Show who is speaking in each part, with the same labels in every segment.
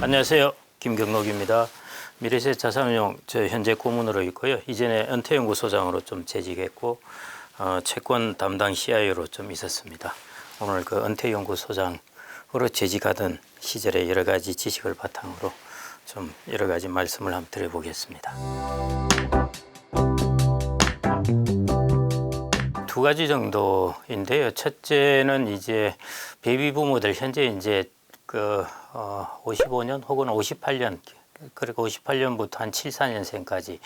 Speaker 1: 안녕하세요. 김경록입니다. 미래셋 자산운용 현재 고문으로 있고요. 이전에 은퇴연구소장으로 좀 재직했고 채권 담당 CIO로 좀 있었습니다. 오늘 그 은퇴연구소장으로 재직하던 시절의 여러 가지 지식을 바탕으로 좀 여러 가지 말씀을 한번 드려보겠습니다. 두 가지 정도인데요. 첫째는 이제 베이비 부모들 현재 이제 55년 혹은 58년, 그리고 58년부터 한 74년생까지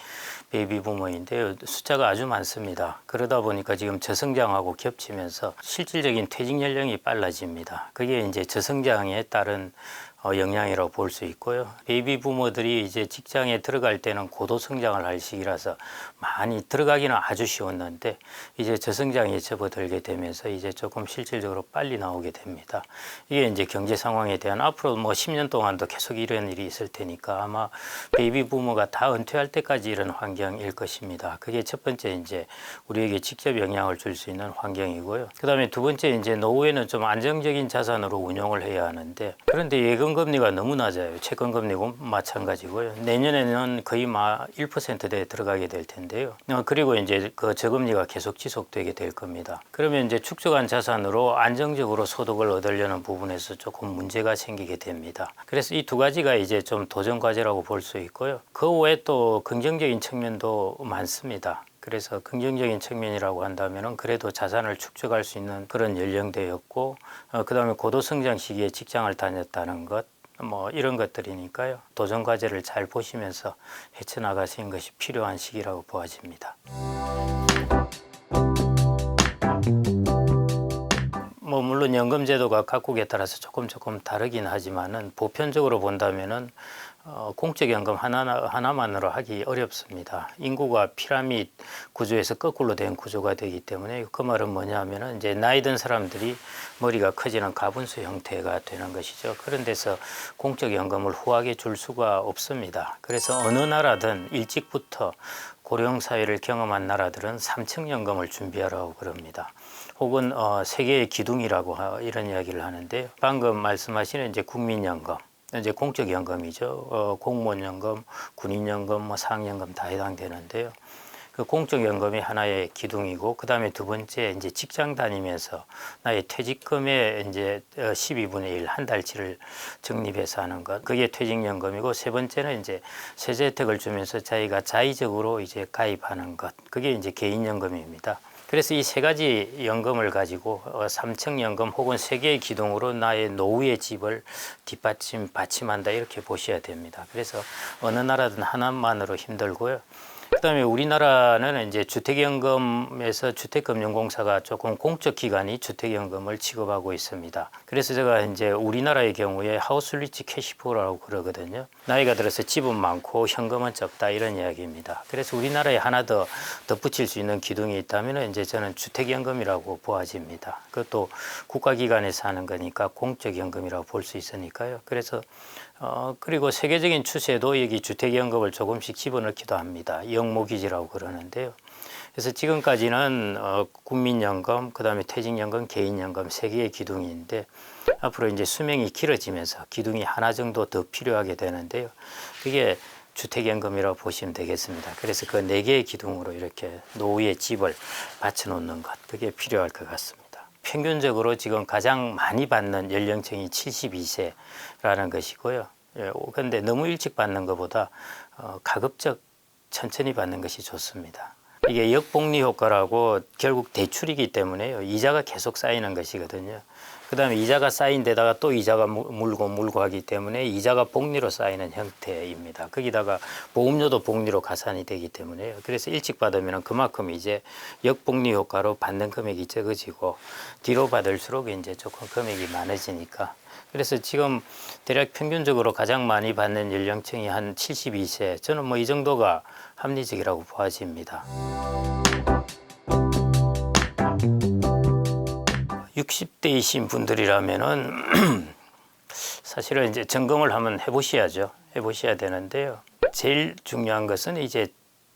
Speaker 1: 베이비 부모인데요. 숫자가 아주 많습니다. 그러다 보니까 지금 저성장하고 겹치면서 실질적인 퇴직 연령이 빨라집니다. 그게 이제 저성장에 따른 영향이라고 볼 수 있고요. 베이비 부모들이 이제 직장에 들어갈 때는 고도 성장을 할 시기라서 많이 들어가기는 아주 쉬웠는데 이제 저성장에 접어들게 되면서 이제 조금 실질적으로 빨리 나오게 됩니다. 이게 이제 경제 상황에 대한 앞으로 뭐 10년 동안도 계속 이런 일이 있을 테니까 아마 베이비 부모가 다 은퇴할 때까지 이런 환경일 것입니다. 그게 첫 번째 이제 우리에게 직접 영향을 줄 수 있는 환경이고요. 그다음에 두 번째 이제 노후에는 좀 안정적인 자산으로 운용을 해야 하는데 그런데 예금 금리가 너무 낮아요. 채권 금리고 마찬가지고요. 내년에는 거의 1%대에 들어가게 될 텐데요. 그리고 이제 그 저금리가 계속 지속되게 될 겁니다. 그러면 이제 축적한 자산으로 안정적으로 소득을 얻으려는 부분에서 조금 문제가 생기게 됩니다. 그래서 이 두 가지가 이제 좀 도전 과제라고 볼 수 있고요. 그 외에 또 긍정적인 측면도 많습니다. 그래서 긍정적인 측면이라고 한다면은 그래도 자산을 축적할 수 있는 그런 연령대였고, 그다음에 고도 성장 시기에 직장을 다녔다는 것, 뭐 이런 것들이니까요. 도전 과제를 잘 보시면서 헤쳐나가시는 것이 필요한 시기라고 보아집니다. 뭐 물론 연금 제도가 각국에 따라서 조금 다르긴 하지만은 보편적으로 본다면은 공적 연금 하나만으로 하기 어렵습니다. 인구가 피라미드 구조에서 거꾸로 된 구조가 되기 때문에 그 말은 뭐냐면은 이제 나이 든 사람들이 머리가 커지는 가분수 형태가 되는 것이죠. 그런 데서 공적 연금을 후하게 줄 수가 없습니다. 그래서 어느 나라든 일찍부터 고령 사회를 경험한 나라들은 3층 연금을 준비하라고 그럽니다. 혹은 세계의 기둥이라고 이런 이야기를 하는데요. 방금 말씀하시는 이제 국민연금, 이제 공적연금이죠. 공무원연금, 군인연금, 뭐 상연금 다 해당되는데요. 그 공적연금이 하나의 기둥이고, 그 다음에 두 번째 이제 직장 다니면서 나의 퇴직금의 이제 12분의 1, 한 달치를 적립해서 하는 것, 그게 퇴직연금이고, 세 번째는 이제 세제 혜택을 주면서 자기가 자의적으로 이제 가입하는 것, 그게 이제 개인연금입니다. 그래서 이 세 가지 연금을 가지고 3층 연금 혹은 세 개의 기둥으로 나의 노후의 집을 받침한다 이렇게 보셔야 됩니다. 그래서 어느 나라든 하나만으로 힘들고요. 그다음에 우리나라는 이제 주택연금에서 주택금융공사가 조금 공적 기관이 주택연금을 지급하고 있습니다. 그래서 제가 이제 우리나라의 경우에 하우스 리치 캐시프로라고 그러거든요. 나이가 들어서 집은 많고 현금은 적다 이런 이야기입니다. 그래서 우리나라에 하나 더 덧붙일 수 있는 기둥이 있다면 이제 저는 주택연금이라고 보아집니다. 그것도 국가기관에서 하는 거니까 공적연금이라고 볼 수 있으니까요. 그래서 그리고 세계적인 추세도 여기 주택연금을 조금씩 집어넣기도 합니다. 영모기지라고 그러는데요. 그래서 지금까지는 국민연금, 그 다음에 퇴직연금, 개인연금 세 개의 기둥인데 앞으로 이제 수명이 길어지면서 기둥이 하나 정도 더 필요하게 되는데요. 그게 주택연금이라고 보시면 되겠습니다. 그래서 그 네 개의 기둥으로 이렇게 노후의 집을 받쳐놓는 것, 그게 필요할 것 같습니다. 평균적으로 지금 가장 많이 받는 연령층이 72세라는 것이고요. 그런데 너무 일찍 받는 것보다 가급적 천천히 받는 것이 좋습니다. 이게 역복리 효과라고 결국 대출이기 때문에요. 이자가 계속 쌓이는 것이거든요. 그 다음에 이자가 쌓인 데다가 또 이자가 물고 하기 때문에 이자가 복리로 쌓이는 형태입니다. 거기다가 보험료도 복리로 가산이 되기 때문에요. 그래서 일찍 받으면 그만큼 이제 역복리 효과로 받는 금액이 적어지고 뒤로 받을수록 이제 조금 금액이 많아지니까 그래서 지금 대략 평균적으로 가장 많이 받는 연령층이 한 72세. 저는 뭐 이 정도가 합리적이라고 보아집니다. 60대이신 분들이라면은 사실은 이제 점검을 한번 해보셔야죠. 해보셔야 되는데요. 제일 중요한 것은 이제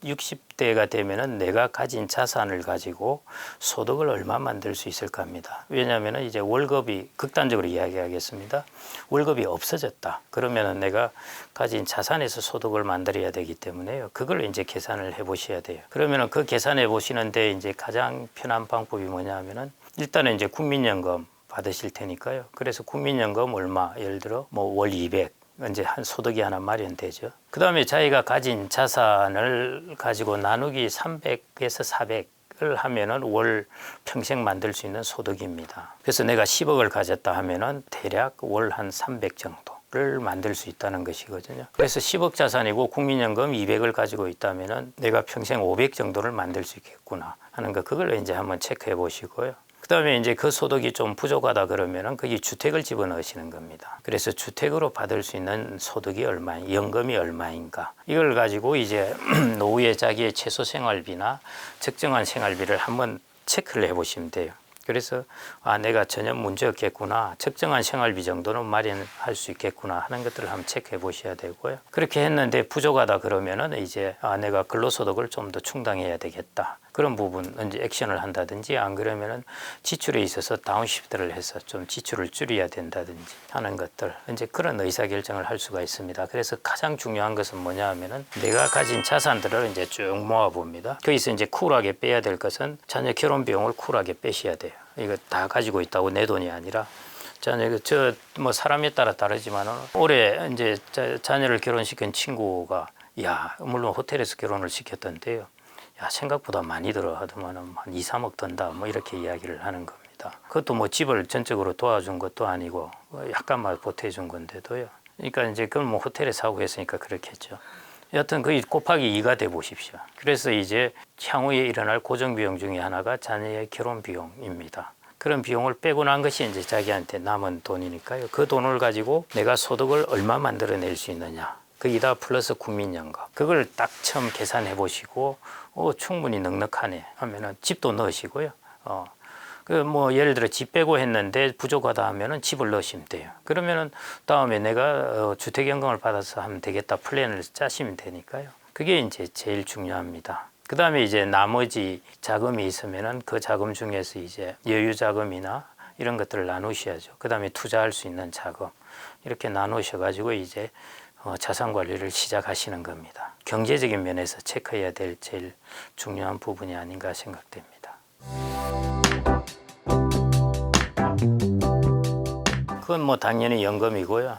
Speaker 1: 60대가 되면은 내가 가진 자산을 가지고 소득을 얼마 만들 수 있을까 합니다. 왜냐하면 이제 월급이 극단적으로 이야기하겠습니다. 월급이 없어졌다. 그러면은 내가 가진 자산에서 소득을 만들어야 되기 때문에요. 그걸 이제 계산을 해보셔야 돼요. 그러면은 그 계산해 보시는데 이제 가장 편한 방법이 뭐냐면은 일단은 이제 국민연금 받으실 테니까요. 그래서 국민연금 얼마, 예를 들어 뭐 월 200. 이제 한 소득이 하나 마련되죠. 그 다음에 자기가 가진 자산을 가지고 나누기 300에서 400을 하면은 월 평생 만들 수 있는 소득입니다. 그래서 내가 10억을 가졌다 하면은 대략 월 한 300 정도를 만들 수 있다는 것이거든요. 그래서 10억 자산이고 국민연금 200을 가지고 있다면은 내가 평생 500 정도를 만들 수 있겠구나 하는 거, 그걸 이제 한번 체크해 보시고요. 그 다음에 이제 그 소득이 좀 부족하다 그러면은 거기 주택을 집어넣으시는 겁니다. 그래서 주택으로 받을 수 있는 소득이 연금이 얼마인가. 이걸 가지고 이제 노후에 자기의 최소 생활비나 적정한 생활비를 한번 체크를 해 보시면 돼요. 그래서 내가 전혀 문제 없겠구나, 적정한 생활비 정도는 마련할 수 있겠구나 하는 것들을 한번 체크해 보셔야 되고요. 그렇게 했는데 부족하다 그러면은 이제 내가 근로소득을 좀 더 충당해야 되겠다. 그런 부분 이제 액션을 한다든지, 안 그러면은 지출에 있어서 다운시프트를 해서 좀 지출을 줄여야 된다든지 하는 것들, 이제 그런 의사결정을 할 수가 있습니다. 그래서 가장 중요한 것은 뭐냐 하면은 내가 가진 자산들을 이제 쭉 모아 봅니다. 거기서 이제 쿨하게 빼야 될 것은 자녀 결혼 비용을 쿨하게 빼셔야 돼요. 이거 다 가지고 있다고 내 돈이 아니라, 뭐 사람에 따라 다르지만은 올해 이제 자녀를 결혼시킨 친구가 물론 호텔에서 결혼을 시켰던데요. 생각보다 많이 들어 하더만은 한 2, 3억 든다 뭐 이렇게 이야기를 하는 겁니다. 그것도 뭐 집을 전적으로 도와준 것도 아니고 약간만 보태준 건데도요. 그러니까 이제 그걸 뭐 호텔에 사고 했으니까 그렇겠죠. 여하튼 거의 곱하기 2가 돼 보십시오. 그래서 이제 향후에 일어날 고정비용 중에 하나가 자녀의 결혼 비용입니다. 그런 비용을 빼고 난 것이 이제 자기한테 남은 돈이니까요. 그 돈을 가지고 내가 소득을 얼마 만들어낼 수 있느냐. 거기다 플러스 국민연금. 그걸 딱 처음 계산해 보시고 충분히 넉넉하네 하면은 집도 넣으시고요. 뭐 예를 들어 집 빼고 했는데 부족하다 하면은 집을 넣으시면 돼요. 그러면은 다음에 내가 주택연금을 받아서 하면 되겠다 플랜을 짜시면 되니까요. 그게 이제 제일 중요합니다. 그 다음에 이제 나머지 자금이 있으면은 그 자금 중에서 이제 여유 자금이나 이런 것들을 나누셔야죠. 그 다음에 투자할 수 있는 자금 이렇게 나누셔 가지고 이제 자산 관리를 시작하시는 겁니다. 경제적인 면에서 체크해야 될 제일 중요한 부분이 아닌가 생각됩니다. 그건 뭐 당연히 연금이고요.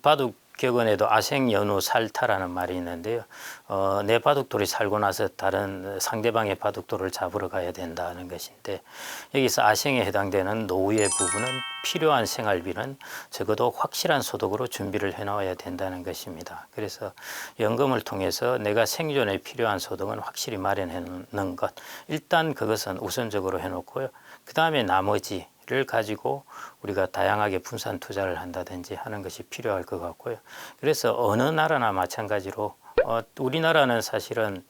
Speaker 1: 바둑 격언에도 아생연후 살타라는 말이 있는데요. 내 바둑돌이 살고 나서 다른 상대방의 바둑돌을 잡으러 가야 된다는 것인데, 여기서 아생에 해당되는 노후의 부분은 필요한 생활비는 적어도 확실한 소득으로 준비를 해놓아야 된다는 것입니다. 그래서 연금을 통해서 내가 생존에 필요한 소득은 확실히 마련해 놓는 것, 일단 그것은 우선적으로 해놓고요. 그 다음에 나머지를 가지고 우리가 다양하게 분산 투자를 한다든지 하는 것이 필요할 것 같고요. 그래서 어느 나라나 마찬가지로 우리나라는 사실은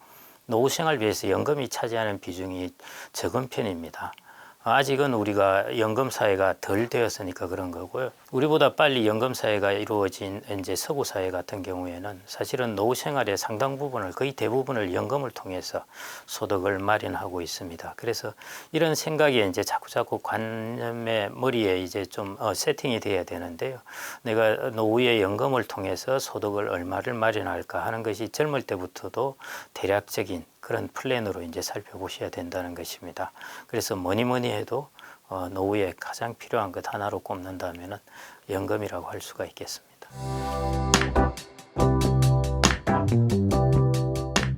Speaker 1: 노후 생활비에서 연금이 차지하는 비중이 적은 편입니다. 아직은 우리가 연금 사회가 덜 되었으니까 그런 거고요. 우리보다 빨리 연금 사회가 이루어진 이제 서구 사회 같은 경우에는 사실은 노후 생활의 상당 부분을, 거의 대부분을 연금을 통해서 소득을 마련하고 있습니다. 그래서 이런 생각이 이제 자꾸자꾸 관념의 머리에 이제 좀 세팅이 돼야 되는데요. 내가 노후에 연금을 통해서 소득을 얼마를 마련할까 하는 것이 젊을 때부터도 대략적인 그런 플랜으로 이제 살펴보셔야 된다는 것입니다. 그래서 뭐니 해도 노후에 가장 필요한 것 하나로 꼽는다면은 연금이라고 할 수가 있겠습니다.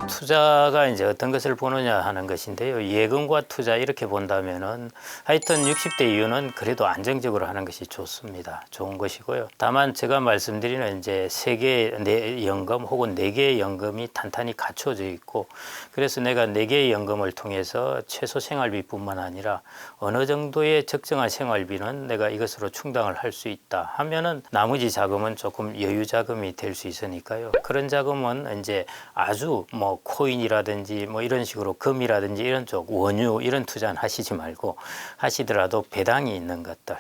Speaker 1: 투자가 이제 어떤 것을 보느냐 하는 것인데요. 예금과 투자 이렇게 본다면은 하여튼 60대 이후는 그래도 안정적으로 하는 것이 좋습니다. 좋은 것이고요. 다만 제가 말씀드리는 이제 3개의 연금 혹은 4개의 연금이 탄탄히 갖춰져 있고, 그래서 내가 4개의 연금을 통해서 최소 생활비뿐만 아니라 어느 정도의 적정한 생활비는 내가 이것으로 충당을 할 수 있다 하면은 나머지 자금은 조금 여유 자금이 될 수 있으니까요. 그런 자금은 이제 아주 뭐 코인이라든지 뭐 이런 식으로 금이라든지 이런 쪽 원유 이런 투자는 하시지 말고, 하시더라도 배당이 있는 것들,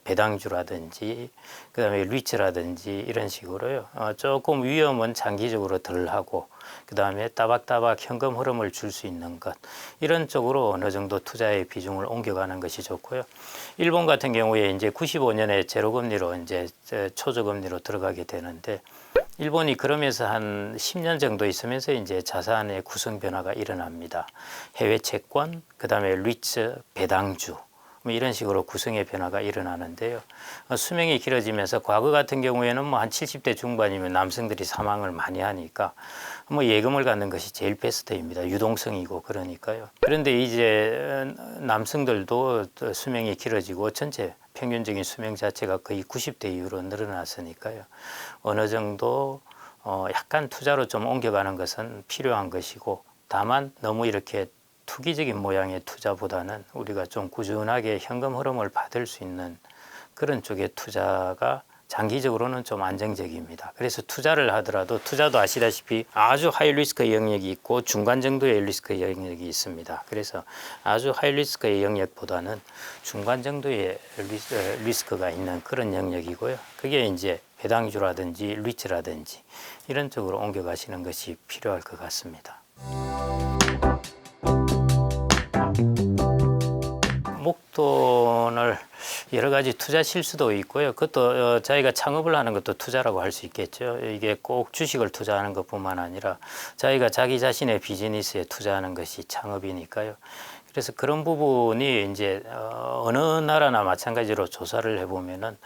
Speaker 1: 배당주라든지 그다음에 리츠라든지 이런 식으로요. 조금 위험은 장기적으로 덜하고 그다음에 따박따박 현금 흐름을 줄 수 있는 것 이런 쪽으로 어느 정도 투자의 비중을 옮겨가는 것이 좋고요. 일본 같은 경우에 이제 95년에 제로금리로 이제 초저금리로 들어가게 되는데 일본이 그러면서 한 10년 정도 있으면서 이제 자산의 구성 변화가 일어납니다. 해외 채권, 그다음에 리츠, 배당주 뭐 이런 식으로 구성의 변화가 일어나는데요. 수명이 길어지면서 과거 같은 경우에는 뭐 한 70대 중반이면 남성들이 사망을 많이 하니까 뭐 예금을 갖는 것이 제일 베스트입니다. 유동성이고 그러니까요. 그런데 이제 남성들도 수명이 길어지고 전체 평균적인 수명 자체가 거의 90대 이후로 늘어났으니까요. 어느 정도 약간 투자로 좀 옮겨가는 것은 필요한 것이고 다만 너무 이렇게 투기적인 모양의 투자보다는 우리가 좀 꾸준하게 현금 흐름을 받을 수 있는 그런 쪽의 투자가 장기적으로는 좀 안정적입니다. 그래서 투자를 하더라도 투자도 아시다시피 아주 하이 리스크 영역이 있고 중간 정도의 리스크 영역이 있습니다. 그래서 아주 하이 리스크의 영역보다는 중간 정도의 리스크가 있는 그런 영역이고요. 그게 이제 배당주라든지 리츠라든지 이런 쪽으로 옮겨가시는 것이 필요할 것 같습니다. 목돈을 여러 가지 투자 실수도 있고요. 그것도 자기가 창업을 하는 것도 투자라고 할 수 있겠죠. 이게 꼭 주식을 투자하는 것뿐만 아니라 자기가 자기 자신의 비즈니스에 투자하는 것이 창업이니까요. 그래서 그런 부분이 이제 어느 나라나 마찬가지로 조사를 해보면은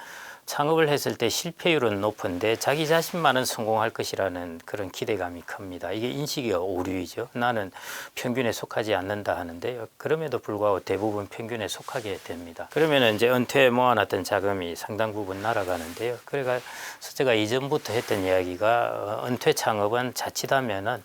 Speaker 1: 창업을 했을 때 실패율은 높은데 자기 자신만은 성공할 것이라는 그런 기대감이 큽니다. 이게 인식의 오류이죠. 나는 평균에 속하지 않는다 하는데요. 그럼에도 불구하고 대부분 평균에 속하게 됩니다. 그러면 이제 은퇴에 모아놨던 자금이 상당 부분 날아가는데요. 그래서 제가 이전부터 했던 이야기가 은퇴 창업은 자칫하면은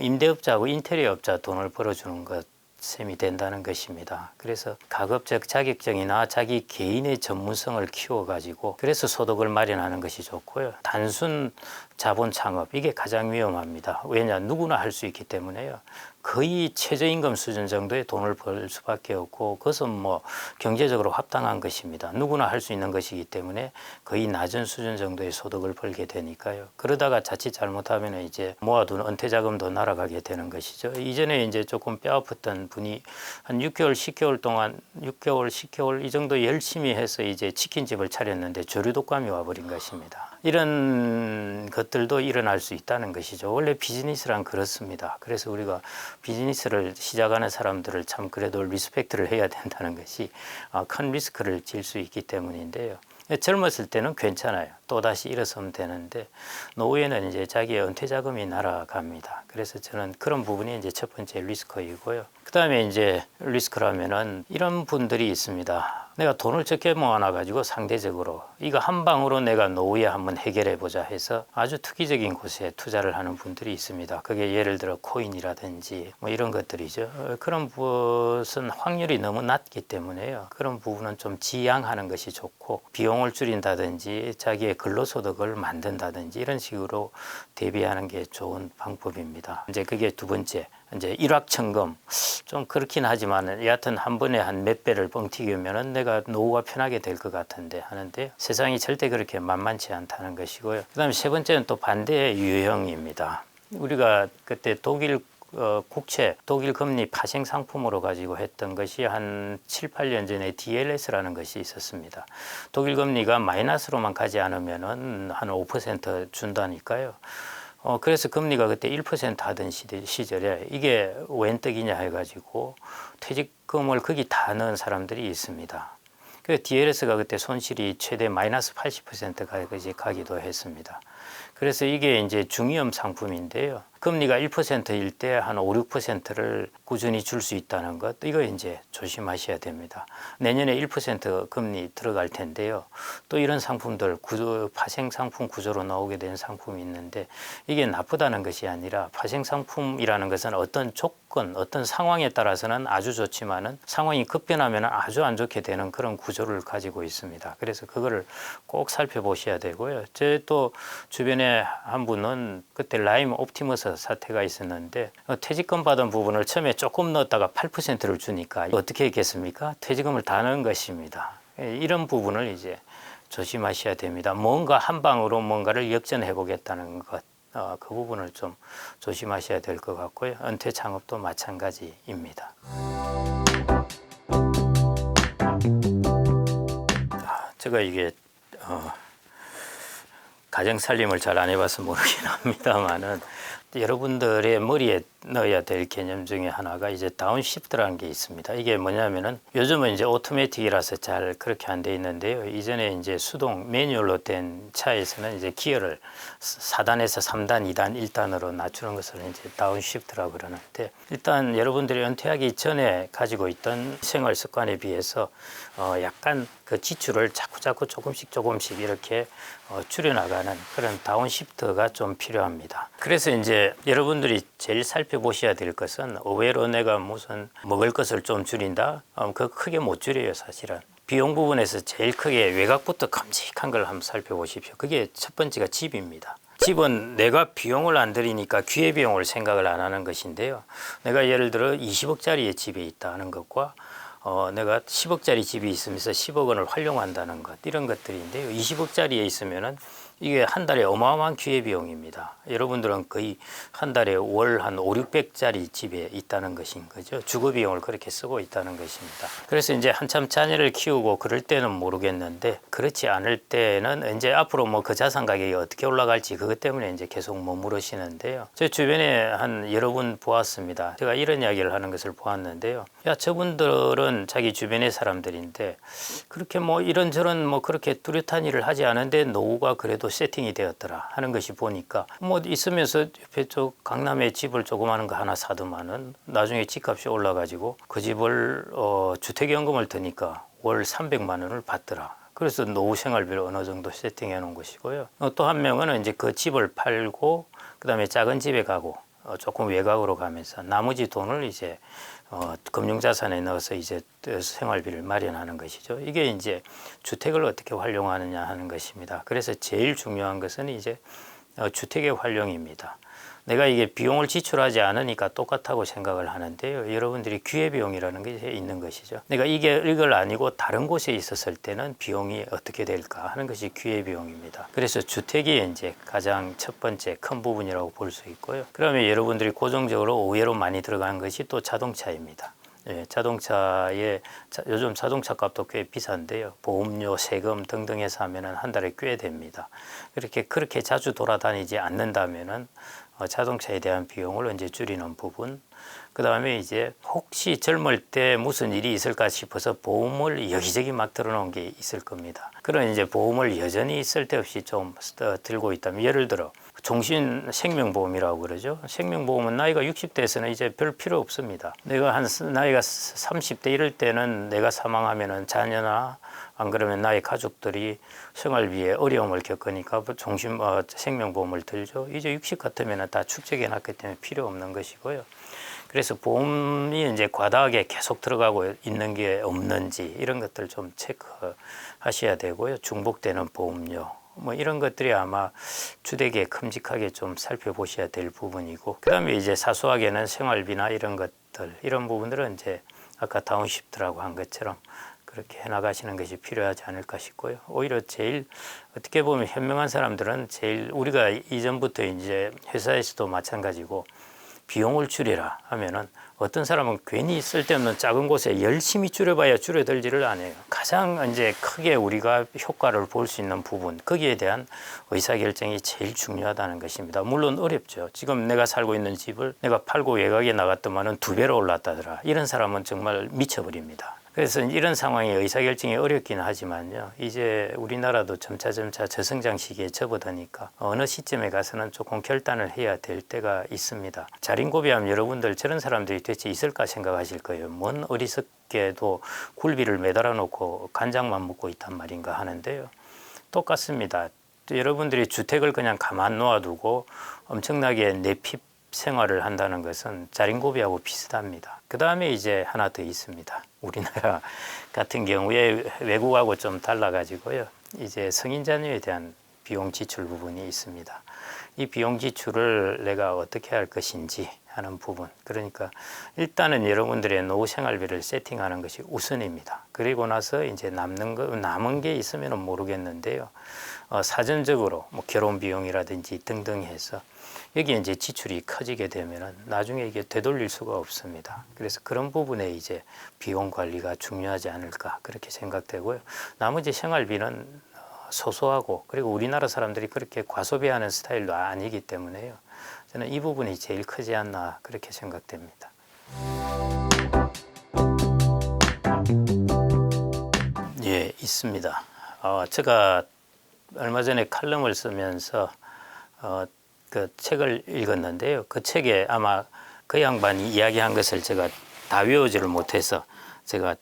Speaker 1: 임대업자하고 인테리어업자 돈을 벌어주는 것 셈이 된다는 것입니다. 그래서 가급적 자격증이나 자기 개인의 전문성을 키워가지고 그래서 소득을 마련하는 것이 좋고요. 단순 자본 창업 이게 가장 위험합니다. 왜냐 누구나 할 수 있기 때문에요. 거의 최저임금 수준 정도의 돈을 벌 수밖에 없고 그것은 뭐 경제적으로 합당한 것입니다. 누구나 할 수 있는 것이기 때문에 거의 낮은 수준 정도의 소득을 벌게 되니까요. 그러다가 자칫 잘못하면 이제 모아둔 은퇴자금도 날아가게 되는 것이죠. 이전에 이제 조금 뼈아팠던 분이 한 6개월, 10개월 동안 6개월, 10개월 이 정도 열심히 해서 이제 치킨집을 차렸는데 저류독감이 와버린 것입니다. 이런 것들도 일어날 수 있다는 것이죠. 원래 비즈니스란 그렇습니다. 그래서 우리가 비즈니스를 시작하는 사람들을 참 그래도 리스펙트를 해야 된다는 것이 큰 리스크를 질 수 있기 때문인데요. 젊었을 때는 괜찮아요. 또다시 일어서면 되는데 노후에는 이제 자기의 은퇴 자금이 날아갑니다. 그래서 저는 그런 부분이 이제 첫 번째 리스크이고요. 그 다음에 이제 리스크라면은 이런 분들이 있습니다. 내가 돈을 적게 모아놔 가지고 상대적으로 이거 한 방으로 내가 노후에 한번 해결해 보자 해서 아주 투기적인 곳에 투자를 하는 분들이 있습니다. 그게 예를 들어 코인이라든지 뭐 이런 것들이죠. 그런 것은 확률이 너무 낮기 때문에요. 그런 부분은 좀 지양하는 것이 좋고 비용을 줄인다든지 자기의 근로소득을 만든다든지 이런 식으로 대비하는 게 좋은 방법입니다. 이제 그게 두 번째. 이제 일확천금 좀 그렇긴 하지만 여하튼 한 번에 한 몇 배를 뻥튀기면은 내가 노후가 편하게 될 것 같은데 하는데 세상이 절대 그렇게 만만치 않다는 것이고요. 그다음에 세 번째는 또 반대의 유형입니다. 우리가 그때 독일 국채, 독일 금리 파생 상품으로 가지고 했던 것이 한 7, 8년 전에 DLS라는 것이 있었습니다. 독일 금리가 마이너스로만 가지 않으면은 한 5% 준다니까요. 그래서 금리가 그때 1% 하던 시절에 이게 웬 떡이냐 해가지고 퇴직금을 거기 다 넣은 사람들이 있습니다. 그 DLS가 그때 손실이 최대 마이너스 80%까지 가기도 했습니다. 그래서 이게 이제 중위험 상품인데요. 금리가 1%일 때 한 5, 6%를 꾸준히 줄 수 있다는 것, 이거 이제 조심하셔야 됩니다. 내년에 1% 금리 들어갈 텐데요. 또 이런 상품들, 파생 상품 구조로 나오게 된 상품이 있는데 이게 나쁘다는 것이 아니라 파생 상품이라는 것은 어떤 조건, 어떤 상황에 따라서는 아주 좋지만은 상황이 급변하면 아주 안 좋게 되는 그런 구조를 가지고 있습니다. 그래서 그거를 꼭 살펴보셔야 되고요. 제 또 주변에 한 분은 그때 라임 옵티머스 사태가 있었는데 퇴직금 받은 부분을 처음에 조금 넣었다가 8%를 주니까 어떻게 했겠습니까? 퇴직금을 다 넣은 것입니다. 이런 부분을 이제 조심하셔야 됩니다. 뭔가 한 방으로 뭔가를 역전해 보겠다는 것, 그 부분을 좀 조심하셔야 될 것 같고요. 은퇴 창업도 마찬가지입니다. 제가 이게 가정 살림을 잘 안 해봐서 모르긴 합니다만은 여러분들의 머리에 넣어야 될 개념 중에 하나가 이제 다운시프트라는 게 있습니다. 이게 뭐냐면은 요즘은 이제 오토매틱이라서 잘 그렇게 안 돼 있는데요. 이전에 이제 수동 매뉴얼로 된 차에서는 이제 기어를 4단에서 3단, 2단, 1단으로 낮추는 것을 이제 다운시프트라고 그러는데, 일단 여러분들이 은퇴하기 전에 가지고 있던 생활 습관에 비해서 약간 그 지출을 자꾸 조금씩 이렇게 줄여나가는 그런 다운시프트가 좀 필요합니다. 그래서 이제 여러분들이 제일 살펴보셔야 될 것은, 의외로 내가 무슨 먹을 것을 좀 줄인다? 그거 크게 못 줄여요, 사실은. 비용 부분에서 제일 크게 외곽부터 큼직한 걸 한번 살펴보십시오. 그게 첫 번째가 집입니다. 집은 내가 비용을 안 들이니까 기회비용을 생각을 안 하는 것인데요. 내가 예를 들어 20억짜리의 집이 있다는 것과 내가 10억짜리 집이 있으면서 10억 원을 활용한다는 것, 이런 것들인데요. 20억짜리에 있으면은 이게 한 달에 어마어마한 기회비용입니다. 여러분들은 거의 한 달에 월 한 5, 600짜리 집에 있다는 것인 거죠. 주거비용을 그렇게 쓰고 있다는 것입니다. 그래서 이제 한참 자녀를 키우고 그럴 때는 모르겠는데, 그렇지 않을 때는 이제 앞으로 뭐 그 자산 가격이 어떻게 올라갈지 그것 때문에 이제 계속 머무르시는데요. 제 주변에 한 여러 분 보았습니다. 제가 이런 이야기를 하는 것을 보았는데요. 야, 저분들은 자기 주변의 사람들인데 그렇게 뭐 이런저런 뭐 그렇게 뚜렷한 일을 하지 않은데 노후가 그래도 세팅이 되었더라 하는 것이, 보니까 뭐 있으면서 옆에 쪽 강남에 집을 조그마한 거 하나 사더만은 나중에 집값이 올라가지고 그 집을 주택연금을 드니까 월 300만 원을 받더라. 그래서 노후 생활비를 어느 정도 세팅해 놓은 것이고요. 또 한 명은 이제 그 집을 팔고 그다음에 작은 집에 가고 조금 외곽으로 가면서 나머지 돈을 이제 금융자산에 넣어서 이제 생활비를 마련하는 것이죠. 이게 이제 주택을 어떻게 활용하느냐 하는 것입니다. 그래서 제일 중요한 것은 이제 주택의 활용입니다. 내가 이게 비용을 지출하지 않으니까 똑같다고 생각을 하는데요. 여러분들이 기회비용이라는 게 있는 것이죠. 내가 이걸 아니고 다른 곳에 있었을 때는 비용이 어떻게 될까 하는 것이 기회비용입니다. 그래서 주택이 이제 가장 첫 번째 큰 부분이라고 볼 수 있고요. 그러면 여러분들이 고정적으로 의외로 많이 들어가는 것이 또 자동차입니다. 자동차에 요즘 자동차 값도 꽤 비싼데요. 보험료, 세금 등등 해서 하면은 한 달에 꽤 됩니다. 그렇게 자주 돌아다니지 않는다면은 자동차에 대한 비용을 언제 줄이는 부분, 그 다음에 이제 혹시 젊을 때 무슨 일이 있을까 싶어서 보험을 여기저기 막 들어놓은 게 있을 겁니다. 그런 이제 보험을 여전히 쓸데없이 좀 들고 있다면, 예를 들어 종신 생명보험이라고 그러죠. 생명보험은 나이가 60대에서는 이제 별 필요 없습니다. 내가 한 나이가 30대 이럴 때는 내가 사망하면은 자녀나 안 그러면 나의 가족들이 생활비에 어려움을 겪으니까 생명보험을 들죠. 이제 60 같으면 다 축적해 놨기 때문에 필요 없는 것이고요. 그래서 보험이 이제 과다하게 계속 들어가고 있는 게 없는지 이런 것들 좀 체크하셔야 되고요. 중복되는 보험료 뭐 이런 것들이 아마 주택에 큼직하게 좀 살펴보셔야 될 부분이고, 그다음에 이제 사소하게는 생활비나 이런 것들, 이런 부분들은 이제 아까 다운시프트라고 한 것처럼 그렇게 해나가시는 것이 필요하지 않을까 싶고요. 오히려 제일 어떻게 보면 현명한 사람들은 제일, 우리가 이전부터 이제 회사에서도 마찬가지고 비용을 줄이라 하면은 어떤 사람은 괜히 쓸데없는 작은 곳에 열심히 줄여봐야 줄여들지를 않아요. 가장 이제 크게 우리가 효과를 볼 수 있는 부분, 거기에 대한 의사결정이 제일 중요하다는 것입니다. 물론 어렵죠. 지금 내가 살고 있는 집을 내가 팔고 외곽에 나갔더만은 2배로 올랐다더라. 이런 사람은 정말 미쳐버립니다. 그래서 이런 상황에 의사결정이 어렵긴 하지만요. 이제 우리나라도 점차 저성장 시기에 접어드니까 어느 시점에 가서는 조금 결단을 해야 될 때가 있습니다. 자린고비하면 여러분들 저런 사람들이 대체 있을까 생각하실 거예요. 뭔 어리석게도 굴비를 매달아 놓고 간장만 먹고 있단 말인가 하는데요. 똑같습니다. 여러분들이 주택을 그냥 가만 놓아두고 엄청나게 내핍 생활을 한다는 것은 자린고비하고 비슷합니다. 그 다음에 이제 하나 더 있습니다. 우리나라 같은 경우에 외국하고 좀 달라가지고요. 이제 성인 자녀에 대한 비용 지출 부분이 있습니다. 이 비용 지출을 내가 어떻게 할 것인지 하는 부분. 그러니까 일단은 여러분들의 노후 생활비를 세팅하는 것이 우선입니다. 그리고 나서 이제 남은 게 있으면 모르겠는데요. 사전적으로 뭐 결혼 비용이라든지 등등 해서 여기에 이제 지출이 커지게 되면은 나중에 이게 되돌릴 수가 없습니다. 그래서 그런 부분에 이제 비용 관리가 중요하지 않을까 그렇게 생각되고요. 나머지 생활비는 소소하고 그리고 우리나라 사람들이 그렇게 과소비하는 스타일도 아니기 때문에요. 저는 이 부분이 제일 크지 않나 그렇게 생각됩니다. 예, 있습니다. 제가 얼마 전에 칼럼을 쓰면서 그 책을 읽었는데요. 그 책에 아마 그 양반이 이야기한 것을 제가 다 외우지를 못해서 제가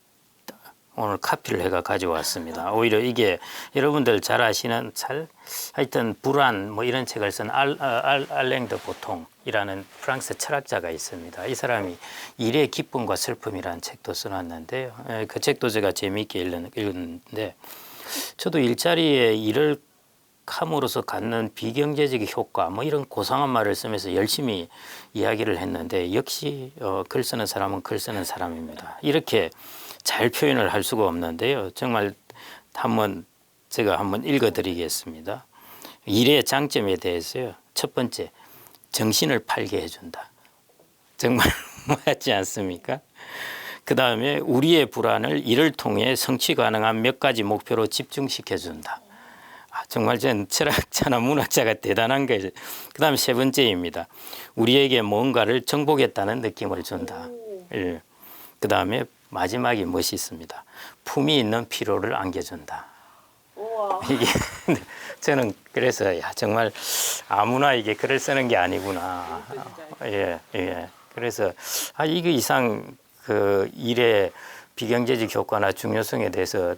Speaker 1: 오늘 카피를 해가 가져왔습니다. 오히려 이게 여러분들 잘 아시는 하여튼 불안 뭐 이런 책을 쓴 알랭 드 보통이라는 프랑스 철학자가 있습니다. 이 사람이 일의 기쁨과 슬픔이라는 책도 써놨는데요. 그 책도 제가 재미있게 읽었는데 저도 일자리에 일을 함으로써 갖는 비경제적 효과 뭐 이런 고상한 말을 쓰면서 열심히 이야기를 했는데 역시 글 쓰는 사람은 글 쓰는 사람입니다. 이렇게 잘 표현을 할 수가 없는데요. 정말 제가 한번 읽어드리겠습니다. 일의 장점에 대해서요. 첫 번째, 정신을 팔게 해준다. 정말 맞지 않습니까? 그 다음에 우리의 불안을 일을 통해 성취 가능한 몇 가지 목표로 집중시켜준다. 정말 전 철학자나 문학자가 대단한 거죠. 그 다음에 세 번째입니다. 우리에게 뭔가를 정복했다는 느낌을 준다. 예. 그 다음에 마지막이 멋있습니다. 품이 있는 피로를 안겨준다. 우와. 이게 저는 그래서 정말 아무나 이게 글을 쓰는 게 아니구나. 예, 예. 그래서 이거 이상 그 일의 비경제적 효과나 중요성에 대해서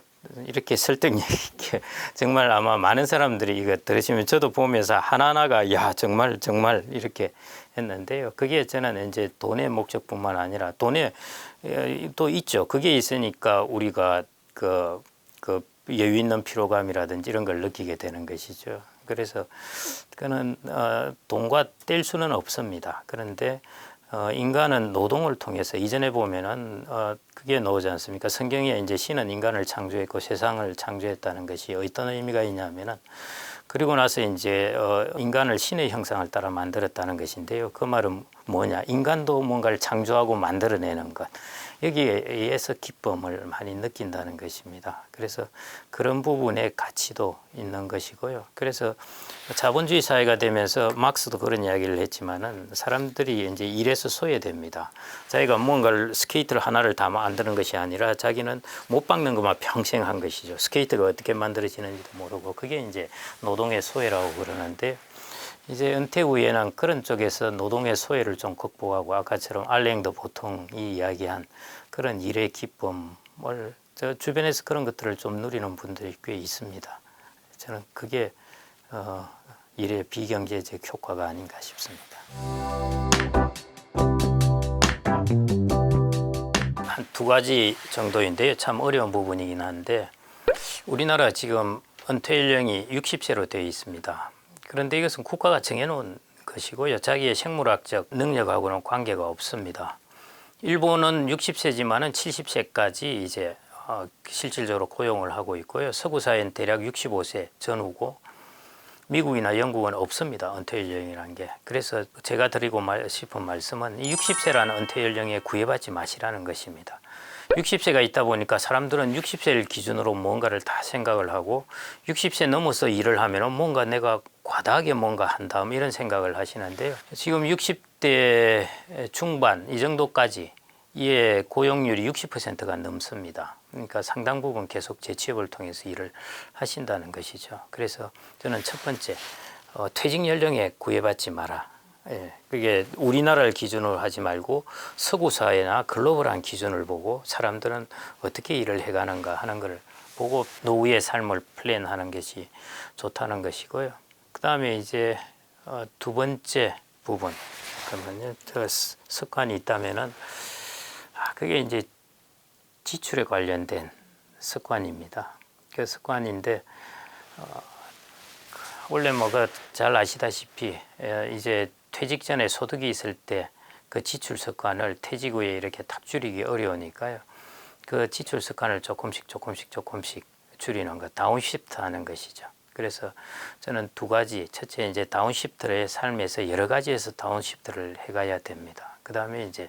Speaker 1: 이렇게 설득력 있게 정말 아마 많은 사람들이 이거 들으시면 저도 보면서 하나하나가 야 정말 이렇게 했는데요. 그게 저는 이제 돈의 목적뿐만 아니라 돈에 또 있죠. 그게 있으니까 우리가 그 여유 있는 피로감이라든지 이런 걸 느끼게 되는 것이죠. 그래서 그는 돈과 뗄 수는 없습니다. 그런데 인간은 노동을 통해서 이전에 보면은 그게 나오지 않습니까? 성경에 이제 신은 인간을 창조했고 세상을 창조했다는 것이 어떤 의미가 있냐면은 그리고 나서 이제 인간을 신의 형상을 따라 만들었다는 것인데요. 그 말은 뭐냐? 인간도 뭔가를 창조하고 만들어내는 것. 여기에 의해서 기쁨을 많이 느낀다는 것입니다. 그래서 그런 부분에 가치도 있는 것이고요. 그래서 자본주의 사회가 되면서 막스도 그런 이야기를 했지만은 사람들이 이제 일에서 소외됩니다. 자기가 뭔가를 스케이트를 하나를 다 만드는 것이 아니라 자기는 못 박는 것만 평생 한 것이죠. 스케이트가 어떻게 만들어지는지도 모르고 그게 이제 노동의 소외라고 그러는데 이제 은퇴 후에는 그런 쪽에서 노동의 소외를 좀 극복하고 아까처럼 알랭 드 보통이 이야기한 그런 일의 기쁨을 저 주변에서 그런 것들을 좀 누리는 분들이 꽤 있습니다. 저는 그게 일의 비경제적 효과가 아닌가 싶습니다. 한 두 가지 정도인데요. 참 어려운 부분이긴 한데 우리나라 지금 은퇴 연령이 60세로 되어 있습니다. 그런데 이것은 국가가 정해놓은 것이고요. 자기의 생물학적 능력하고는 관계가 없습니다. 일본은 60세지만은 70세까지 이제 실질적으로 고용을 하고 있고요. 서구 사회는 대략 65세 전후고 미국이나 영국은 없습니다. 은퇴 연령이라는 게. 그래서 제가 드리고 싶은 말씀은 60세라는 은퇴 연령에 구애받지 마시라는 것입니다. 60세가 있다 보니까 사람들은 60세를 기준으로 뭔가를 다 생각을 하고 60세 넘어서 일을 하면 뭔가 내가 과다하게 뭔가 한 다음 이런 생각을 하시는데요. 지금 60대 중반 이 정도까지 이의 고용률이 60%가 넘습니다. 그러니까 상당 부분 계속 재취업을 통해서 일을 하신다는 것이죠. 그래서 저는 첫 번째 퇴직 연령에 구애받지 마라. 예, 그게 우리나라를 기준으로 하지 말고 서구 사회나 글로벌한 기준을 보고 사람들은 어떻게 일을 해가는가 하는 걸 보고 노후의 삶을 플랜하는 것이 좋다는 것이고요. 그 다음에 이제 두 번째 부분 그러면요, 습관이 있다면은 그게 이제 지출에 관련된 습관입니다. 그 습관인데 원래 뭐 그 잘 아시다시피 이제 퇴직 전에 소득이 있을 때 그 지출 습관을 퇴직 후에 이렇게 탁 줄이기 어려우니까요. 그 지출 습관을 조금씩 줄이는 것, 다운시프트 하는 것이죠. 그래서 저는 두 가지, 첫째 이제 다운시프트의 삶에서 여러 가지에서 다운시프트를 해가야 됩니다. 그 다음에 이제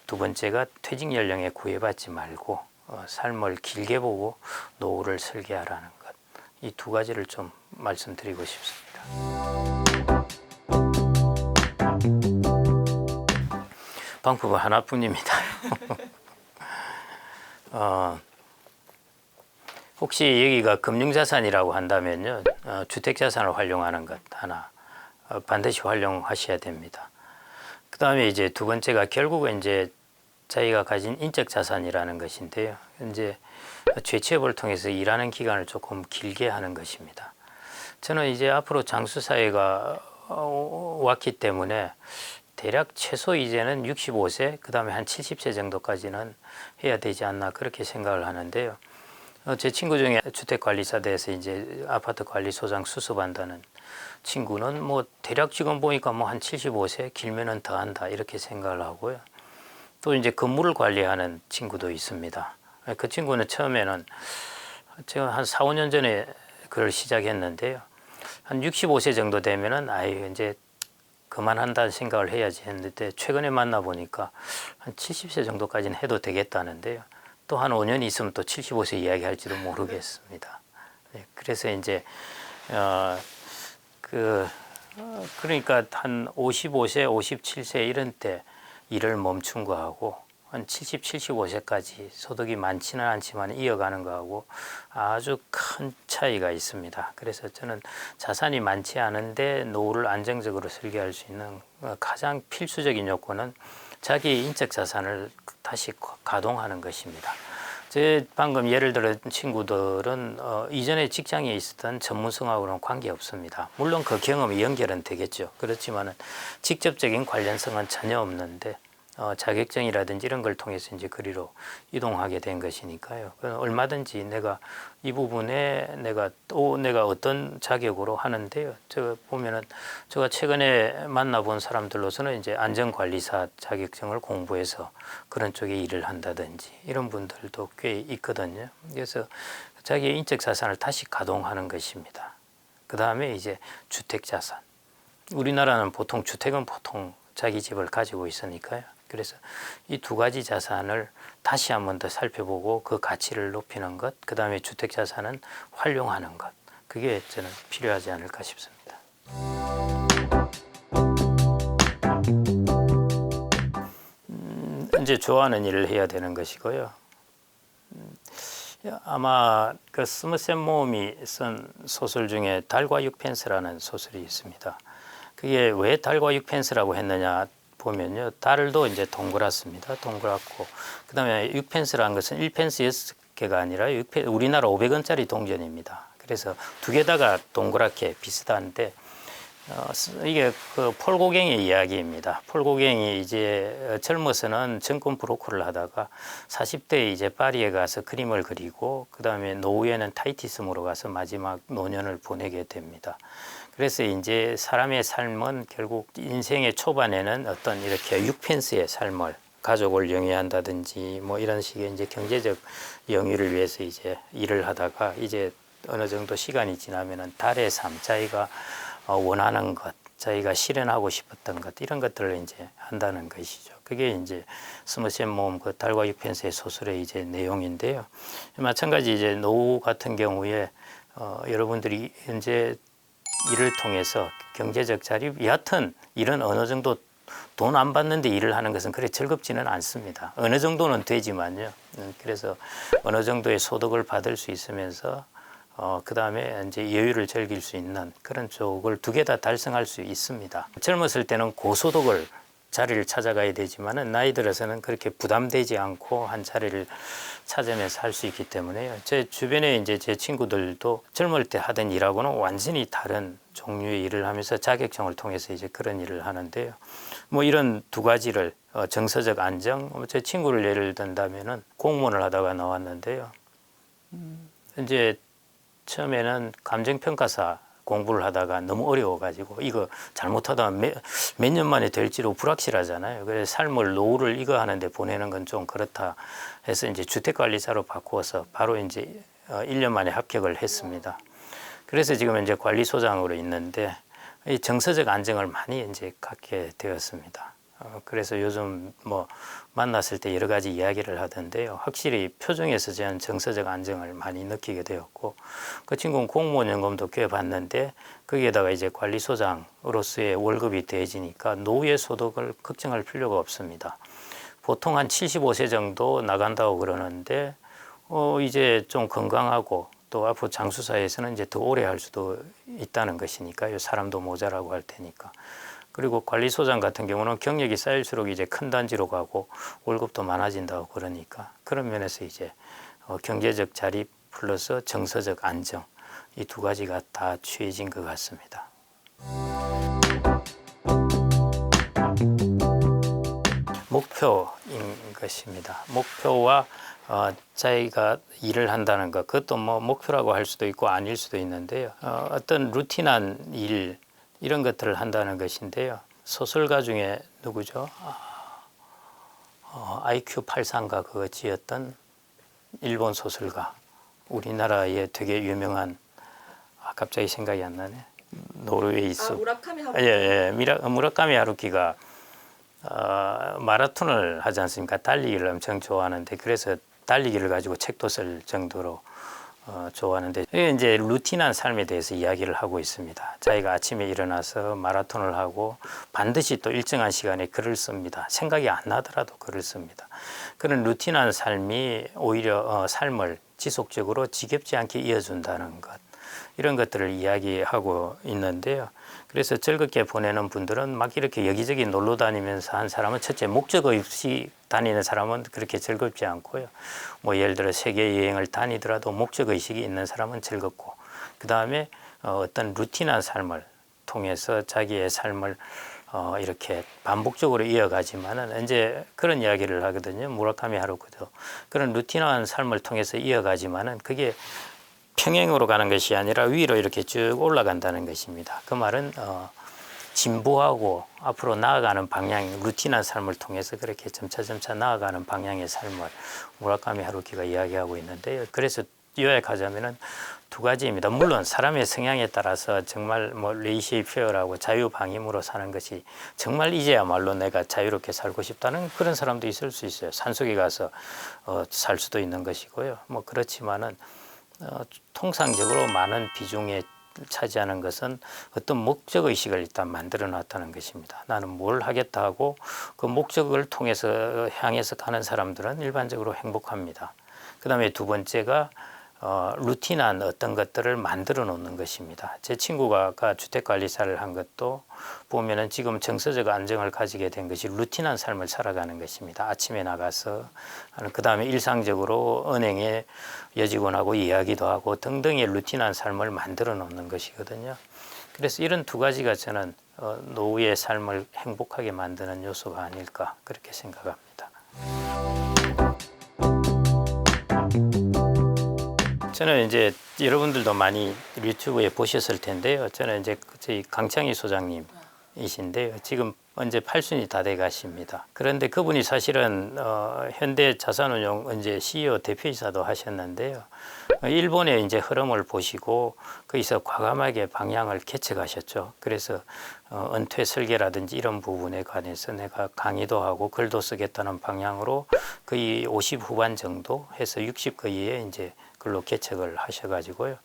Speaker 1: 두 번째가 퇴직 연령에 구애받지 말고 삶을 길게 보고 노후를 설계하라는 것. 이 두 가지를 좀 말씀드리고 싶습니다. 방법은 하나뿐입니다. 혹시 여기가 금융자산이라고 한다면요, 주택자산을 활용하는 것 하나 반드시 활용하셔야 됩니다. 그 다음에 이제 두 번째가 결국은 이제 자기가 가진 인적 자산이라는 것인데요. 이제 재취업을 통해서 일하는 기간을 조금 길게 하는 것입니다. 저는 이제 앞으로 장수 사회가 왔기 때문에 대략 최소 이제는 65세, 그 다음에 한 70세 정도까지는 해야 되지 않나 그렇게 생각을 하는데요. 제 친구 중에 주택관리사대에서 이제 아파트 관리소장 수습한다는 친구는 뭐 대략 지금 보니까 뭐 한 75세, 길면은 더 한다 이렇게 생각을 하고요. 또 이제 건물을 관리하는 친구도 있습니다. 그 친구는 처음에는 제가 한 4, 5년 전에 그걸 시작했는데요. 한 65세 정도 되면은 아유 이제 그만한다는 생각을 해야지 했는데 최근에 만나보니까 한 70세 정도까지는 해도 되겠다는데요. 또 한 5년 있으면 또 75세 이야기할지도 모르겠습니다. 네, 그래서 이제 그러니까 한 55세, 57세 이런 때 일을 멈춘 거하고 한 70, 75세까지 소득이 많지는 않지만 이어가는 거하고 아주 큰 차이가 있습니다. 그래서 저는 자산이 많지 않은데 노후를 안정적으로 설계할 수 있는 가장 필수적인 요건은 자기의 인적 자산을 다시 가동하는 것입니다. 제 방금 예를 들어 친구들은 이전에 직장에 있었던 전문성하고는 관계없습니다. 물론 그 경험이 연결은 되겠죠. 그렇지만 직접적인 관련성은 전혀 없는데 자격증이라든지 이런 걸 통해서 이제 그리로 이동하게 된 것이니까요. 얼마든지 내가 이 부분에 내가 어떤 자격으로 하는데요. 저 보면은 제가 최근에 만나본 사람들로서는 이제 안전관리사 자격증을 공부해서 그런 쪽에 일을 한다든지 이런 분들도 꽤 있거든요. 그래서 자기의 인적 자산을 다시 가동하는 것입니다. 그 다음에 이제 주택 자산. 우리나라는 보통 주택은 보통 자기 집을 가지고 있으니까요. 그래서 이 두 가지 자산을 다시 한 번 더 살펴보고 그 가치를 높이는 것, 그 다음에 주택 자산은 활용하는 것, 그게 저는 필요하지 않을까 싶습니다. 이제 좋아하는 일을 해야 되는 것이고요. 아마 그 스머셋 모험이 쓴 소설 중에 달과 6펜스라는 소설이 있습니다. 그게 왜 달과 6펜스라고 했느냐 보면요. 달도 이제 동그랗습니다. 동그랗고 그다음에 6펜스라는 것은 1펜스 6개가 아니라 우리나라 500원짜리 동전입니다. 그래서 두 개다가 동그랗게 비슷한데 이게 그 폴 고갱의 이야기입니다. 폴 고갱이 이제 젊어서는 증권 브로커를 하다가 40대에 이제 파리에 가서 그림을 그리고 그다음에 노후에는 타이티즘으로 가서 마지막 노년을 보내게 됩니다. 그래서 이제 사람의 삶은 결국 인생의 초반에는 어떤 이렇게 6펜스의 삶을 가족을 영위한다든지 뭐 이런 식의 이제 경제적 영위를 위해서 이제 일을 하다가 이제 어느 정도 시간이 지나면은 달의 삶, 자기가 원하는 것, 자기가 실현하고 싶었던 것 이런 것들을 이제 한다는 것이죠. 그게 이제 스머셋 모험 그 달과 6펜스의 소설의 이제 내용인데요. 마찬가지 이제 노후 같은 경우에 여러분들이 현재 일을 통해서 경제적 자립, 여하튼 일은 어느 정도 돈 안 받는데 일을 하는 것은 그렇게 즐겁지는 않습니다. 어느 정도는 되지만요. 그래서 어느 정도의 소득을 받을 수 있으면서 그 다음에 이제 여유를 즐길 수 있는 그런 쪽을 두 개 다 달성할 수 있습니다. 젊었을 때는 고소득을 자리를 찾아가야 되지만은 나이 들어서는 그렇게 부담되지 않고 한 자리를 찾으면서 할 수 있기 때문에요. 제 주변에 이제 제 친구들도 젊을 때 하던 일하고는 완전히 다른 종류의 일을 하면서 자격증을 통해서 이제 그런 일을 하는데요. 뭐 이런 두 가지를 정서적 안정, 제 친구를 예를 든다면은 공무원을 하다가 나왔는데요. 이제 처음에는 감정평가사 공부를 하다가 너무 어려워가지고 이거 잘못하다 몇 년 만에 될지도 불확실하잖아요. 그래서 삶을 노후를 이거 하는데 보내는 건 좀 그렇다 해서 이제 주택관리사로 바꾸어서 바로 이제 1년 만에 합격을 했습니다. 그래서 지금 이제 관리소장으로 있는데 이 정서적 안정을 많이 이제 갖게 되었습니다. 그래서 요즘 뭐 만났을 때 여러 가지 이야기를 하던데요. 확실히 표정에서 저는 정서적 안정을 많이 느끼게 되었고, 그 친구는 공무원 연금도 꽤 받는데 거기에다가 이제 관리소장으로서의 월급이 더해지니까 노후의 소득을 걱정할 필요가 없습니다. 보통 한 75세 정도 나간다고 그러는데 이제 좀 건강하고 또 앞으로 장수사에서는 이제 더 오래 할 수도 있다는 것이니까요. 사람도 모자라고 할 테니까. 그리고 관리소장 같은 경우는 경력이 쌓일수록 이제 큰 단지로 가고 월급도 많아진다고 그러니까 그런 면에서 이제 경제적 자립 플러스 정서적 안정 이 두 가지가 다 취해진 것 같습니다. 목표인 것입니다. 목표와 자기가 일을 한다는 것, 그것도 뭐 목표라고 할 수도 있고 아닐 수도 있는데요. 어떤 루틴한 일 이런 것들을 한다는 것인데요. 소설가 중에 누구죠? IQ 83가 그거 지었던 일본 소설가. 우리나라에 되게 유명한 갑자기 생각이 안 나네. 노르웨이스.
Speaker 2: 무라카미 하루키.
Speaker 1: 예, 무라카미 하루키가 마라톤을 하지 않습니까? 달리기를 엄청 좋아하는데 그래서 달리기를 가지고 책도 쓸 정도로 좋아하는데 이제 루틴한 삶에 대해서 이야기를 하고 있습니다. 자기가 아침에 일어나서 마라톤을 하고 반드시 또 일정한 시간에 글을 씁니다. 생각이 안 나더라도 글을 씁니다. 그런 루틴한 삶이 오히려 삶을 지속적으로 지겹지 않게 이어준다는 것, 이런 것들을 이야기하고 있는데요. 그래서 즐겁게 보내는 분들은 막 이렇게 여기저기 놀러 다니면서 한 사람은 첫째 목적 없이 다니는 사람은 그렇게 즐겁지 않고요. 뭐 예를 들어 세계 여행을 다니더라도 목적 의식이 있는 사람은 즐겁고, 그 다음에 어떤 루틴한 삶을 통해서 자기의 삶을 이렇게 반복적으로 이어가지만은 이제 그런 이야기를 하거든요. 무라카미 하루키도 그런 루틴한 삶을 통해서 이어가지만은 그게 평행으로 가는 것이 아니라 위로 이렇게 쭉 올라간다는 것입니다. 그 말은 진보하고 앞으로 나아가는 방향, 루틴한 삶을 통해서 그렇게 점차 나아가는 방향의 삶을 무라카미 하루키가 이야기하고 있는데요. 그래서 요약하자면은 두 가지입니다. 물론 사람의 성향에 따라서 정말 뭐 레이시페어라고 자유방임으로 사는 것이 정말 이제야말로 내가 자유롭게 살고 싶다는 그런 사람도 있을 수 있어요. 산속에 가서 살 수도 있는 것이고요. 뭐 그렇지만은 통상적으로 많은 비중에 차지하는 것은 어떤 목적 의식을 일단 만들어 놨다는 것입니다. 나는 뭘 하겠다 하고 그 목적을 통해서 향해서 가는 사람들은 일반적으로 행복합니다. 그 다음에 두 번째가 루틴한 어떤 것들을 만들어 놓는 것입니다. 제 친구가 주택관리사를 한 것도 보면은 지금 정서적 안정을 가지게 된 것이 루틴한 삶을 살아가는 것입니다. 아침에 나가서 그 다음에 일상적으로 은행에 여직원하고 이야기도 하고 등등의 루틴한 삶을 만들어 놓는 것이거든요. 그래서 이런 두 가지가 저는 노후의 삶을 행복하게 만드는 요소가 아닐까 그렇게 생각합니다. 저는 이제 여러분들도 많이 유튜브에 보셨을 텐데요. 저는 이제 저희 강창희 소장님이신데요. 지금 언제 8순이 다 돼 가십니다. 그런데 그분이 사실은 현대자산운용 이제 CEO 대표이사도 하셨는데요. 일본의 이제 흐름을 보시고 거기서 과감하게 방향을 개척하셨죠. 그래서 은퇴 설계라든지 이런 부분에 관해서 내가 강의도 하고 글도 쓰겠다는 방향으로 거의 50 후반 정도 해서 60 거의에 이제 글로 개척을 하셔가지고요.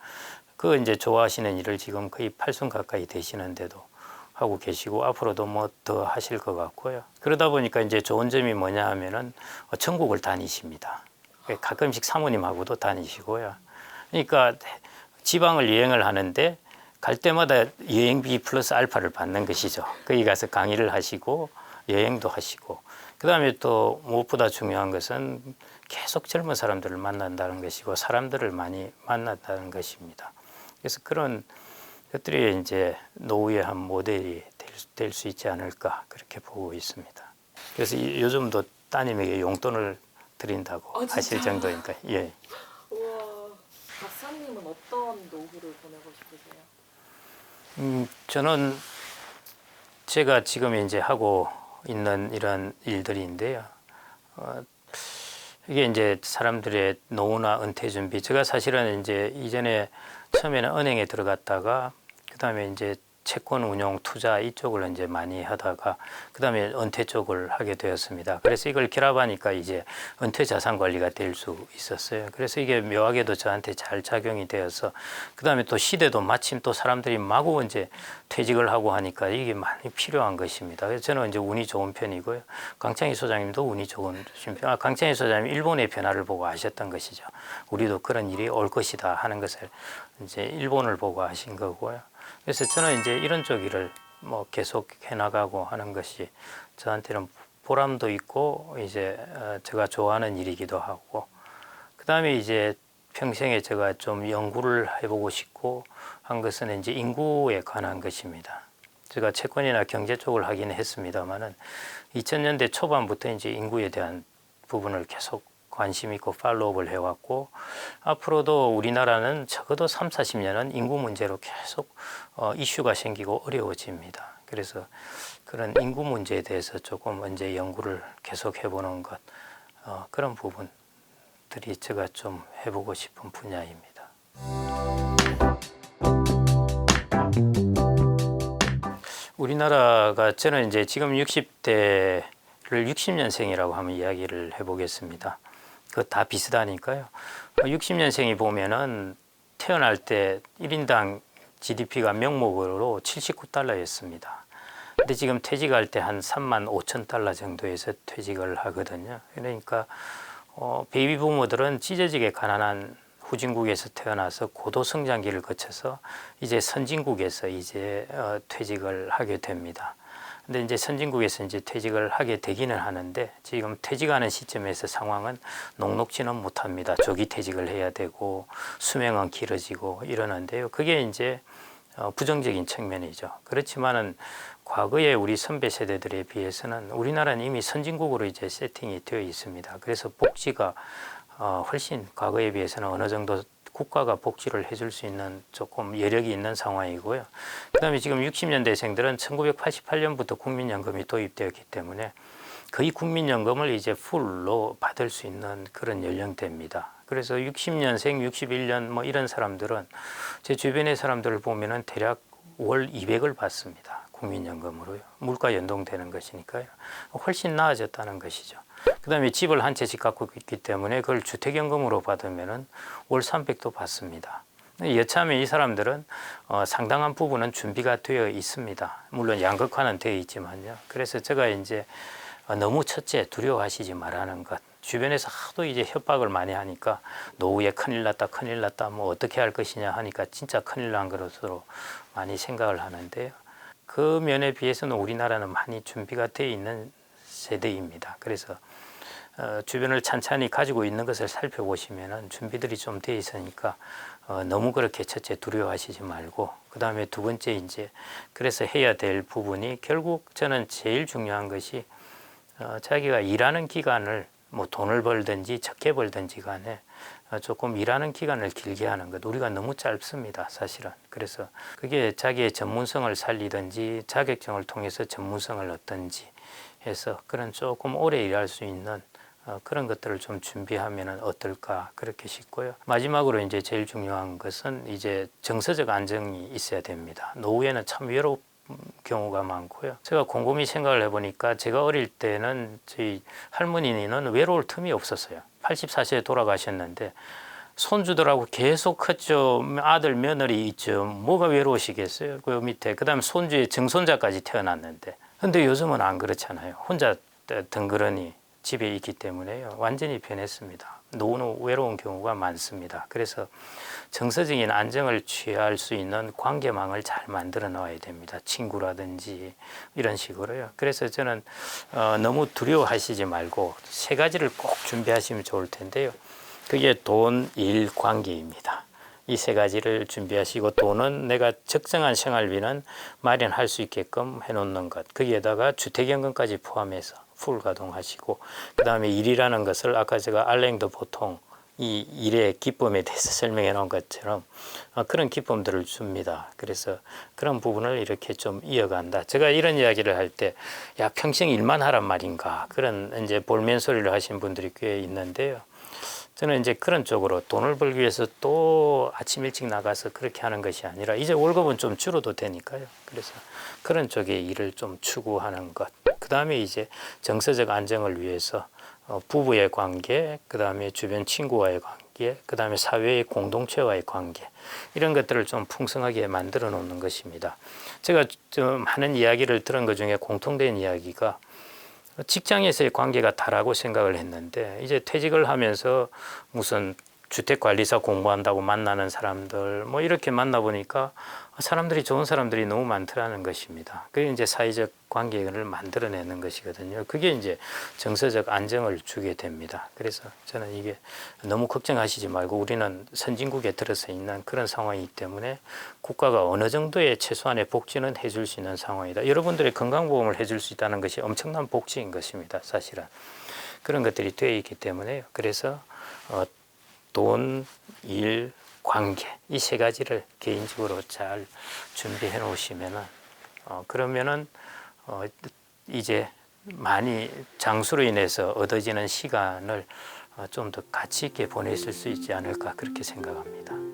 Speaker 1: 그 이제 좋아하시는 일을 지금 거의 8순 가까이 되시는데도 하고 계시고 앞으로도 뭐 더 하실 것 같고요. 그러다 보니까 이제 좋은 점이 뭐냐 하면은 전국을 다니십니다. 가끔씩 사모님하고도 다니시고요. 그러니까 지방을 여행을 하는데 갈 때마다 여행비 플러스 알파를 받는 것이죠. 거기 가서 강의를 하시고 여행도 하시고 그 다음에 또 무엇보다 중요한 것은 계속 젊은 사람들을 만난다는 것이고 사람들을 많이 만난다는 것입니다. 그래서 그런 것들이 이제 노후의 한 모델이 될 수 있지 않을까 그렇게 보고 있습니다. 그래서 요즘도 따님에게 용돈을 드린다고 하실 정도니까. 예.
Speaker 2: 우와, 박사님은 어떤 노후를 보내고 싶으세요?
Speaker 1: 저는 제가 지금 이제 하고 있는 이런 일들인데요. 이게 이제 사람들의 노후나 은퇴 준비. 제가 사실은 이제 이전에 처음에는 은행에 들어갔다가 그다음에 이제 채권 운용 투자 이쪽을 이제 많이 하다가 그다음에 은퇴 쪽을 하게 되었습니다. 그래서 이걸 결합하니까 이제 은퇴 자산 관리가 될 수 있었어요. 그래서 이게 묘하게도 저한테 잘 작용이 되어서 그다음에 또 시대도 마침 또 사람들이 마구 이제 퇴직을 하고 하니까 이게 많이 필요한 것입니다. 그래서 저는 이제 운이 좋은 편이고요. 강창희 소장님도 운이 좋은 편. 강창희 소장님 일본의 변화를 보고 아셨던 것이죠. 우리도 그런 일이 올 것이다 하는 것을 이제 일본을 보고 하신 거고요. 그래서 저는 이제 이런 쪽 일을 뭐 계속 해나가고 하는 것이 저한테는 보람도 있고 이제 제가 좋아하는 일이기도 하고 그 다음에 이제 평생에 제가 좀 연구를 해보고 싶고 한 것은 이제 인구에 관한 것입니다. 제가 채권이나 경제 쪽을 하긴 했습니다만은 2000년대 초반부터 이제 인구에 대한 부분을 계속 관심 있고 팔로우업을 해왔고 앞으로도 우리나라는 적어도 3, 40년은 인구 문제로 계속 이슈가 생기고 어려워집니다. 그래서 그런 인구 문제에 대해서 조금 이제 연구를 계속 해보는 것 그런 부분들이 제가 좀 해보고 싶은 분야입니다. 우리나라가 저는 이제 지금 60대를 60년생이라고 하면 이야기를 해보겠습니다. 그 다 비슷하니까요. 60년생이 보면은 태어날 때 1인당 GDP가 명목으로 79달러였습니다. 근데 지금 퇴직할 때 한 3만 5천 달러 정도에서 퇴직을 하거든요. 그러니까 베이비 부모들은 찢어지게 가난한 후진국에서 태어나서 고도 성장기를 거쳐서 이제 선진국에서 이제 퇴직을 하게 됩니다. 근데 이제 선진국에서 이제 퇴직을 하게 되기는 하는데 지금 퇴직하는 시점에서 상황은 녹록지는 못합니다. 조기 퇴직을 해야 되고 수명은 길어지고 이러는데요. 그게 이제 부정적인 측면이죠. 그렇지만은 과거에 우리 선배 세대들에 비해서는 우리나라는 이미 선진국으로 이제 세팅이 되어 있습니다. 그래서 복지가 훨씬 과거에 비해서는 어느 정도 국가가 복지를 해줄 수 있는 조금 여력이 있는 상황이고요. 그 다음에 지금 60년대생들은 1988년부터 국민연금이 도입되었기 때문에 거의 국민연금을 이제 풀로 받을 수 있는 그런 연령대입니다. 그래서 60년생, 61년 뭐 이런 사람들은 제 주변의 사람들을 보면은 대략 월 200을 받습니다. 국민연금으로요. 물가 연동되는 것이니까요. 훨씬 나아졌다는 것이죠. 그 다음에 집을 한 채씩 갖고 있기 때문에 그걸 주택연금으로 받으면은 월 300도 받습니다. 여차하면 이 사람들은 상당한 부분은 준비가 되어 있습니다. 물론 양극화는 되어 있지만요. 그래서 제가 이제 너무 첫째 두려워하시지 말라는 것. 주변에서 하도 이제 협박을 많이 하니까 노후에 큰일 났다 큰일 났다 뭐 어떻게 할 것이냐 하니까 진짜 큰일 난 것으로 많이 생각을 하는데요. 그 면에 비해서는 우리나라는 많이 준비가 되어 있는 세대입니다. 그래서 주변을 찬찬히 가지고 있는 것을 살펴보시면은 준비들이 좀 되어 있으니까 너무 그렇게 첫째 두려워하시지 말고 그 다음에 두 번째 이제 그래서 해야 될 부분이 결국 저는 제일 중요한 것이 자기가 일하는 기간을 뭐 돈을 벌든지 적게 벌든지 간에 조금 일하는 기간을 길게 하는 것 우리가 너무 짧습니다 사실은. 그래서 그게 자기의 전문성을 살리든지 자격증을 통해서 전문성을 얻든지 해서 그런 조금 오래 일할 수 있는 그런 것들을 좀 준비하면 어떨까 그렇게 싶고요. 마지막으로 이제 제일 중요한 것은 이제 정서적 안정이 있어야 됩니다. 노후에는 참 외로운 경우가 많고요. 제가 곰곰이 생각을 해보니까 제가 어릴 때는 저희 할머니는 외로울 틈이 없었어요. 84세에 돌아가셨는데 손주들하고 계속 컸죠. 아들 며느리 있죠. 뭐가 외로우시겠어요. 그 밑에 그다음 손주의 증손자까지 태어났는데 근데 요즘은 안 그렇잖아요. 혼자 덩그러니 집에 있기 때문에요. 완전히 변했습니다. 노후 외로운 경우가 많습니다. 그래서 정서적인 안정을 취할 수 있는 관계망을 잘 만들어 놔야 됩니다. 친구라든지 이런 식으로요. 그래서 저는 너무 두려워하시지 말고 세 가지를 꼭 준비하시면 좋을 텐데요. 그게 돈, 일, 관계입니다. 이 세 가지를 준비하시고 돈은 내가 적정한 생활비는 마련할 수 있게끔 해놓는 것. 거기에다가 주택연금까지 포함해서 풀 가동하시고 그 다음에 일이라는 것을 아까 제가 알랭드 보통 이 일의 기쁨에 대해서 설명해 놓은 것처럼 그런 기쁨들을 줍니다. 그래서 그런 부분을 이렇게 좀 이어간다. 제가 이런 이야기를 할 때 야 평생 일만 하란 말인가 그런 이제 볼멘 소리를 하신 분들이 꽤 있는데요. 저는 이제 그런 쪽으로 돈을 벌기 위해서 또 아침 일찍 나가서 그렇게 하는 것이 아니라 이제 월급은 좀 줄어도 되니까요. 그래서 그런 쪽의 일을 좀 추구하는 것. 그 다음에 이제 정서적 안정을 위해서 부부의 관계, 그 다음에 주변 친구와의 관계, 그 다음에 사회의 공동체와의 관계 이런 것들을 좀 풍성하게 만들어 놓는 것입니다. 제가 좀 하는 이야기를 들은 것 중에 공통된 이야기가 직장에서의 관계가 다라고 생각을 했는데 이제 퇴직을 하면서 무슨 주택관리사 공부한다고 만나는 사람들 뭐 이렇게 만나보니까 사람들이 좋은 사람들이 너무 많더라는 것입니다. 그게 이제 사회적 관계를 만들어내는 것이거든요. 그게 이제 정서적 안정을 주게 됩니다. 그래서 저는 이게 너무 걱정하시지 말고 우리는 선진국에 들어서 있는 그런 상황이기 때문에 국가가 어느 정도의 최소한의 복지는 해줄 수 있는 상황이다. 여러분들의 건강보험을 해줄 수 있다는 것이 엄청난 복지인 것입니다. 사실은 그런 것들이 되어 있기 때문에요. 그래서 돈, 일, 관계 이 세 가지를 개인적으로 잘 준비해 놓으시면은 그러면은 이제 많이 장수로 인해서 얻어지는 시간을 좀 더 가치 있게 보내실 수 있지 않을까 그렇게 생각합니다.